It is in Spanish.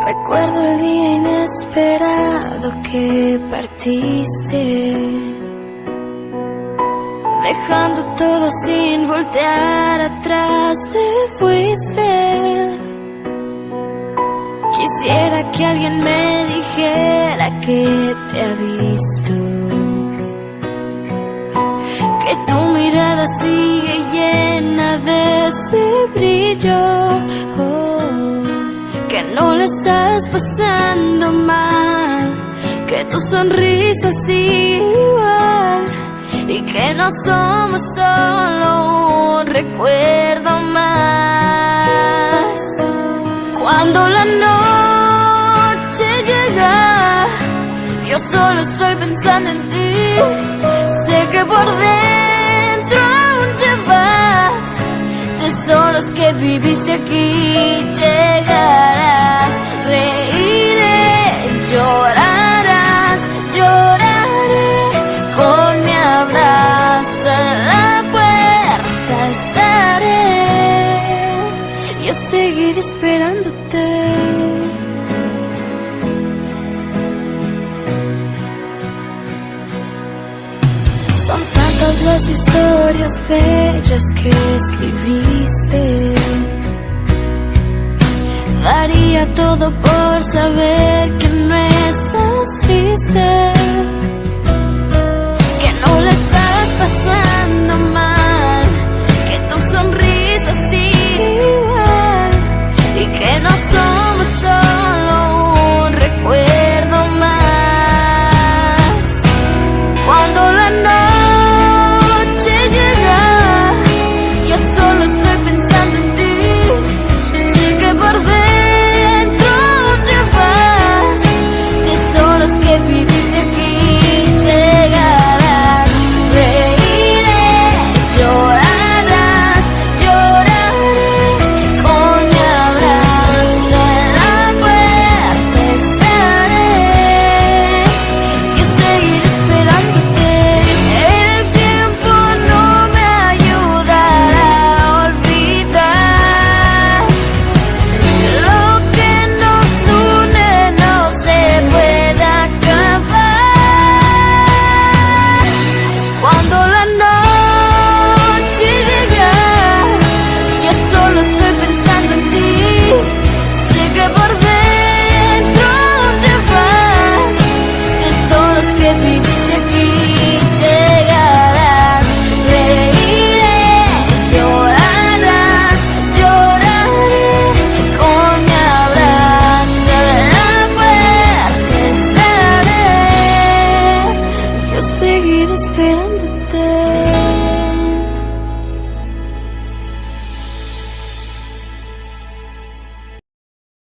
Recuerdo el día inesperado que partiste, dejando todo sin voltear atrás, te fuiste. Quisiera que alguien me dijera que te ha visto, que tu mirada sigue llena de ese brillo, que no le estás pasando mal, que tu sonrisa sigue igual y que no somos solo un recuerdo más. Cuando la noche llega, yo solo estoy pensando en ti. Sé que por dentro aún llevas tesoros que viviste aquí. Llegarás, reiré, llorarás, lloraré. Con mi abrazo en la puerta estaré. Yo seguiré esperándote. Son tantas las historias bellas que escribiste. Daría todo por saber que no estás triste, que no la estás pasando mal, que tu sonrisa sigue igual y que no somos solo un recuerdo más. Cuando la noche llega, yo solo estoy pensando en ti. Sé que por dentro llevas tesoros que viviste aquí. Llegarás, reiré, llorarás, lloraré. Con mi abrazo en la puerta estaré. Yo seguiré esperándote. El tiempo no me ayudará a olvidar. Lo que nos une no se puede acabar. Cuando la noche llega, yo solo estoy pensando en ti. Sé que por